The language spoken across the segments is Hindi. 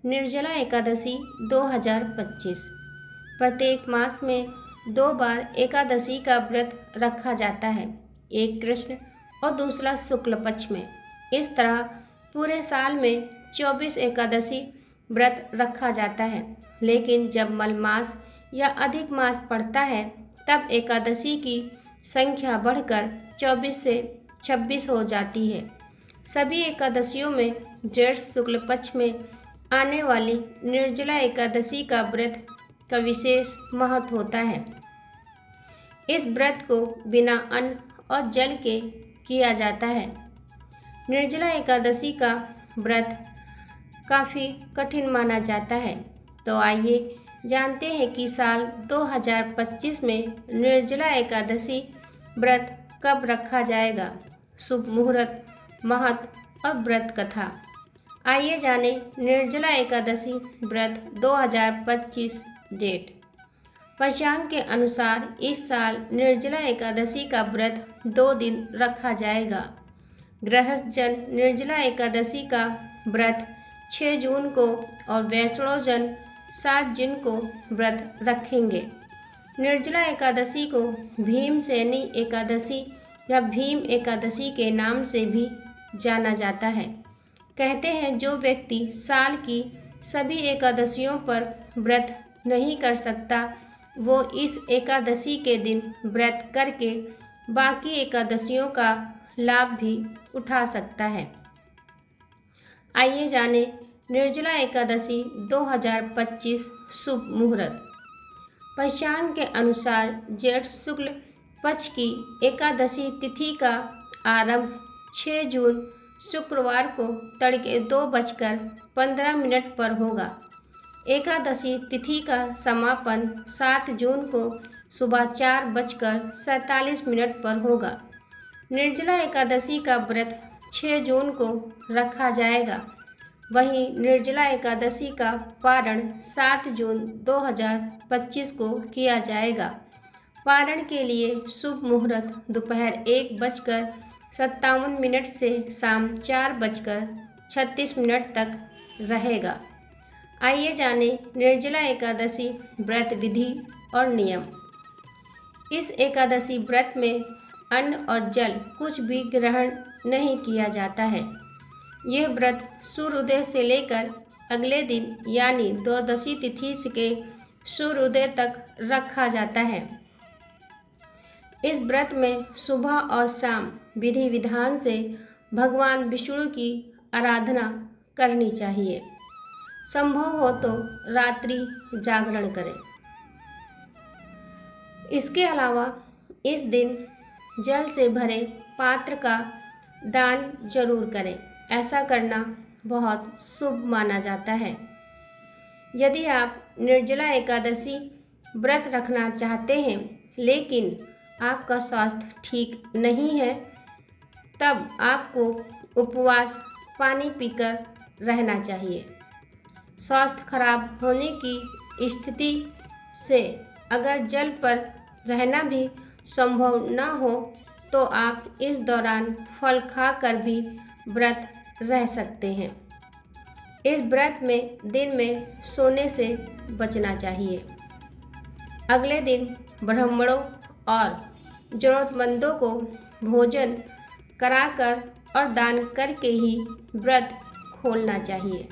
निर्जला एकादशी 2025। प्रत्येक मास में 2 बार एकादशी का व्रत रखा जाता है, एक कृष्ण और दूसरा शुक्ल पक्ष में। इस तरह पूरे साल में 24 एकादशी व्रत रखा जाता है, लेकिन जब मल मास या अधिक मास पड़ता है तब एकादशी की संख्या बढ़कर 24 से 26 हो जाती है। सभी एकादशियों में ज्येष्ठ शुक्ल पक्ष में आने वाली निर्जला एकादशी का व्रत का विशेष महत्व होता है। इस व्रत को बिना अन्न और जल के किया जाता है। निर्जला एकादशी का व्रत काफ़ी कठिन माना जाता है, तो आइए जानते हैं कि साल 2025 में निर्जला एकादशी व्रत कब रखा जाएगा। शुभ मुहूर्त, महत्व और व्रत कथा। आइए जानें निर्जला एकादशी व्रत 2025 डेट। पंचांग के अनुसार इस साल निर्जला एकादशी का व्रत 2 दिन रखा जाएगा। गृहस्थ जन निर्जला एकादशी का व्रत 6 जून को और वैष्णव जन 7 जून को व्रत रखेंगे। निर्जला एकादशी को भीमसेनी एकादशी या भीम एकादशी के नाम से भी जाना जाता है। कहते हैं जो व्यक्ति साल की सभी एकादशियों पर व्रत नहीं कर सकता, वो इस एकादशी के दिन व्रत करके बाकी एकादशियों का लाभ भी उठा सकता है। आइए जानें निर्जला एकादशी 2025 शुभ मुहूर्त। पंचांग के अनुसार ज्येष्ठ शुक्ल पक्ष की एकादशी तिथि का आरंभ 6 जून शुक्रवार को तड़के 2:15 पर होगा। एकादशी तिथि का समापन 7 जून को सुबह 4:47 पर होगा। निर्जला एकादशी का व्रत 6 जून को रखा जाएगा। वहीं निर्जला एकादशी का पारण 7 जून 2025 को किया जाएगा। पारण के लिए शुभ मुहूर्त दोपहर 1:57 से शाम 4:36 तक रहेगा। आइए जानें निर्जला एकादशी व्रत विधि और नियम। इस एकादशी व्रत में अन्न और जल कुछ भी ग्रहण नहीं किया जाता है। यह व्रत सूर्योदय से लेकर अगले दिन यानी द्वादशी तिथि के सूर्योदय तक रखा जाता है। इस व्रत में सुबह और शाम विधि विधान से भगवान विष्णु की आराधना करनी चाहिए। संभव हो तो रात्रि जागरण करें। इसके अलावा इस दिन जल से भरे पात्र का दान जरूर करें। ऐसा करना बहुत शुभ माना जाता है। यदि आप निर्जला एकादशी व्रत रखना चाहते हैं लेकिन आपका स्वास्थ्य ठीक नहीं है, तब आपको उपवास पानी पीकर रहना चाहिए। स्वास्थ्य खराब होने की स्थिति से अगर जल पर रहना भी संभव न हो तो आप इस दौरान फल खाकर भी व्रत रह सकते हैं। इस व्रत में दिन में सोने से बचना चाहिए। अगले दिन ब्राह्मणों और जरूरतमंदों को भोजन कराकर और दान करके ही व्रत खोलना चाहिए।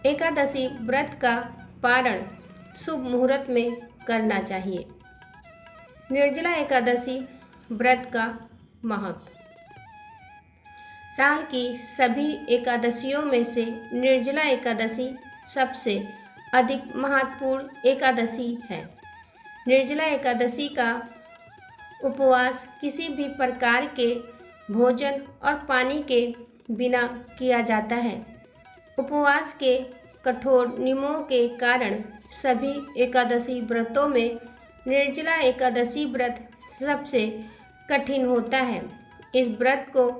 एकादशी व्रत का पारण शुभ मुहूर्त में करना चाहिए। निर्जला एकादशी व्रत का महत्व। साल की सभी एकादशियों में से निर्जला एकादशी सबसे अधिक महत्वपूर्ण एकादशी है। निर्जला एकादशी का उपवास किसी भी प्रकार के भोजन और पानी के बिना किया जाता है। उपवास के कठोर नियमों के कारण सभी एकादशी व्रतों में निर्जला एकादशी व्रत सबसे कठिन होता है। इस व्रत को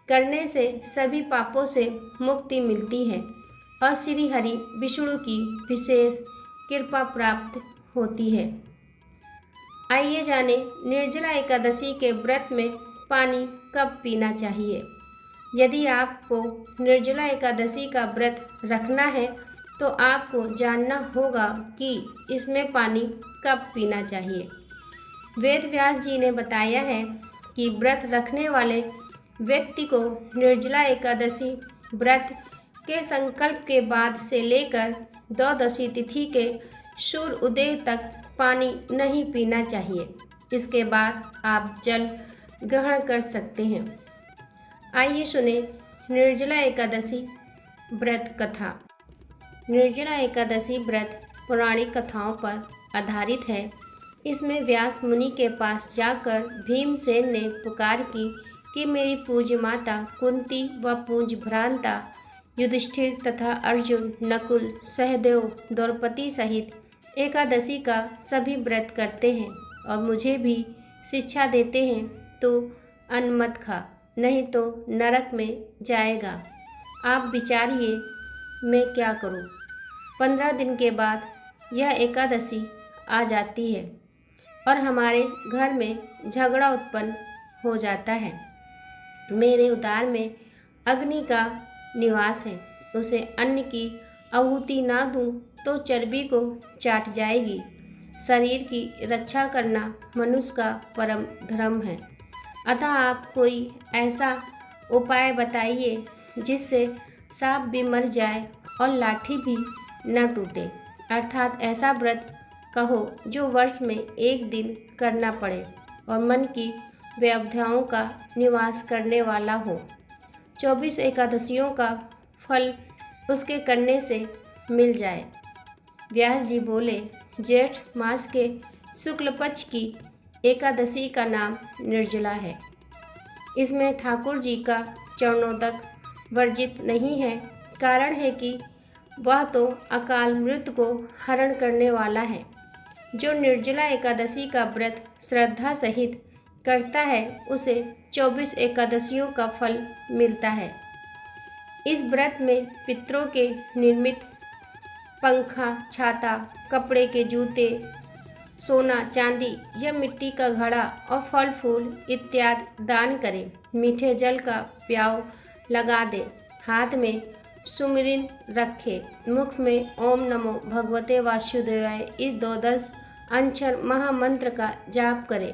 करने से सभी पापों से मुक्ति मिलती है और श्री हरि विष्णु की विशेष कृपा प्राप्त होती है। आइए जानें निर्जला एकादशी के व्रत में पानी कब पीना चाहिए। यदि आपको निर्जला एकादशी का व्रत रखना है तो आपको जानना होगा कि इसमें पानी कब पीना चाहिए। वेद व्यास जी ने बताया है कि व्रत रखने वाले व्यक्ति को निर्जला एकादशी व्रत के संकल्प के बाद से लेकर द्वादशी तिथि के सूर्य उदय तक पानी नहीं पीना चाहिए। इसके बाद आप जल ग्रहण कर सकते हैं। आइए सुने निर्जला एकादशी व्रत कथा। निर्जला एकादशी व्रत पौराणिक कथाओं पर आधारित है। इसमें व्यास मुनि के पास जाकर भीमसेन ने पुकार की कि मेरी पूज्य माता कुंती व पूज्य भ्राता युधिष्ठिर तथा अर्जुन, नकुल, सहदेव, द्रौपदी सहित एकादशी का सभी व्रत करते हैं और मुझे भी शिक्षा देते हैं, तो अन्न मत खा, नहीं तो नरक में जाएगा। आप विचारिए मैं क्या करूं। 15 दिन के बाद यह एकादशी आ जाती है और हमारे घर में झगड़ा उत्पन्न हो जाता है। मेरे उदर में अग्नि का निवास है, उसे अन्न की आहुति ना दूं तो चर्बी को चाट जाएगी। शरीर की रक्षा करना मनुष्य का परम धर्म है। अतः आप कोई ऐसा उपाय बताइए जिससे सांप भी मर जाए और लाठी भी न टूटे। अर्थात ऐसा व्रत कहो जो वर्ष में एक दिन करना पड़े और मन की व्याधियों का निवास करने वाला हो। 24 एकादशियों का फल उसके करने से मिल जाए। व्यास जी बोले, जेठ मास के शुक्ल पक्ष की एकादशी का नाम निर्जला है। इसमें ठाकुर जी का चरणोदक वर्जित नहीं है। कारण है कि वह तो अकाल मृत्यु को हरण करने वाला है। जो निर्जला एकादशी का व्रत श्रद्धा सहित करता है उसे 24 एकादशियों का फल मिलता है। इस व्रत में पितरों के निर्मित पंखा, छाता, कपड़े के जूते, सोना चांदी या मिट्टी का घड़ा और फल फूल इत्यादि दान करें। मीठे जल का प्याव लगा दे, हाथ में सुमिरन रखे, मुख में ओम नमो भगवते वासुदेवाय इस 12 अक्षर महामंत्र का जाप करे।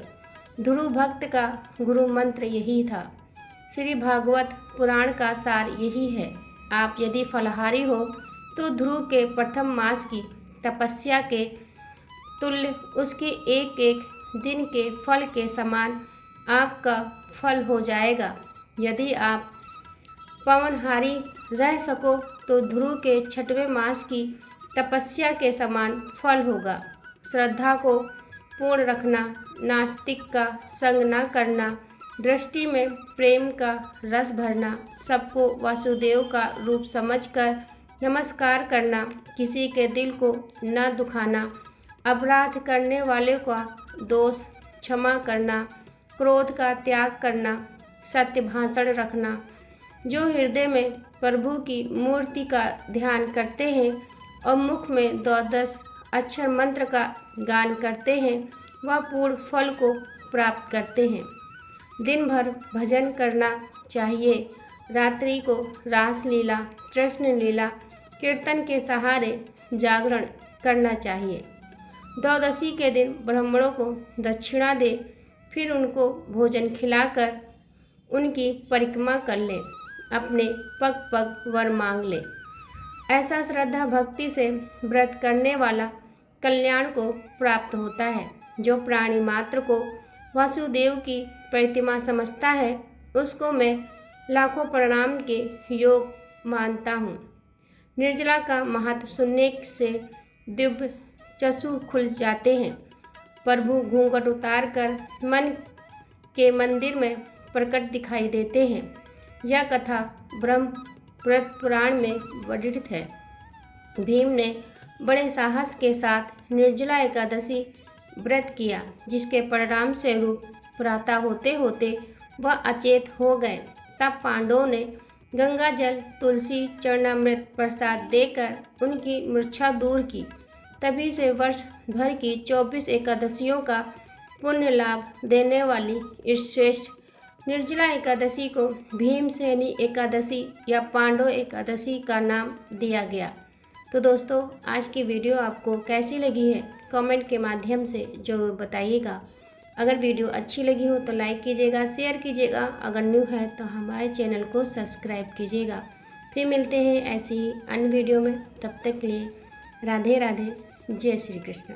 ध्रुव भक्त का गुरु मंत्र यही था। श्री भागवत पुराण का सार यही है। आप यदि फलाहारी हो तो ध्रुव के प्रथम मास की तपस्या के तुल्य उसके एक एक दिन के फल के समान आपका फल हो जाएगा। यदि आप पवनहारी रह सको तो ध्रुव के 6वें मास की तपस्या के समान फल होगा। श्रद्धा को पूर्ण रखना, नास्तिक का संग न करना, दृष्टि में प्रेम का रस भरना, सबको वासुदेव का रूप समझकर नमस्कार करना, किसी के दिल को न दुखाना, अपराध करने वाले का दोष क्षमा करना, क्रोध का त्याग करना, सत्य भाषण रखना। जो हृदय में प्रभु की मूर्ति का ध्यान करते हैं और मुख में 12 अक्षर मंत्र का गान करते हैं वह पूर्ण फल को प्राप्त करते हैं। दिन भर भजन करना चाहिए। रात्रि को रास लीला, कृष्ण लीला, कीर्तन के सहारे जागरण करना चाहिए। द्वादशी के दिन ब्राह्मणों को दक्षिणा दे, फिर उनको भोजन खिलाकर उनकी परिक्रमा कर ले, अपने पग पग वर मांग ले। ऐसा श्रद्धा भक्ति से व्रत करने वाला कल्याण को प्राप्त होता है। जो प्राणी मात्र को वासुदेव की प्रतिमा समझता है उसको मैं लाखों प्रणाम के योग मानता हूँ। निर्जला का महत्व सुनने से दिव्य चक्षु खुल जाते हैं। प्रभु घूंघट उतार कर मन के मंदिर में प्रकट दिखाई देते हैं। यह कथा ब्रह्मपुत्र पुराण में वर्णित है। भीम ने बड़े साहस के साथ निर्जला एकादशी व्रत किया, जिसके परिणाम से रूप प्रातः होते होते वह अचेत हो गए। तब पांडवों ने गंगा जल, तुलसी, चरणामृत प्रसाद देकर उनकी मूर्छा दूर की। तभी से वर्ष भर की 24 एकादशियों का पुण्य लाभ देने वाली इस श्रेष्ठ निर्जला एकादशी को भीमसेनी एकादशी या पांडव एकादशी का नाम दिया गया। तो दोस्तों, आज की वीडियो आपको कैसी लगी है कमेंट के माध्यम से ज़रूर बताइएगा। अगर वीडियो अच्छी लगी हो तो लाइक कीजिएगा, शेयर कीजिएगा। अगर न्यू है तो हमारे चैनल को सब्सक्राइब कीजिएगा। फिर मिलते हैं ऐसी ही अन्य वीडियो में। तब तक के लिए राधे राधे, जय श्री कृष्ण।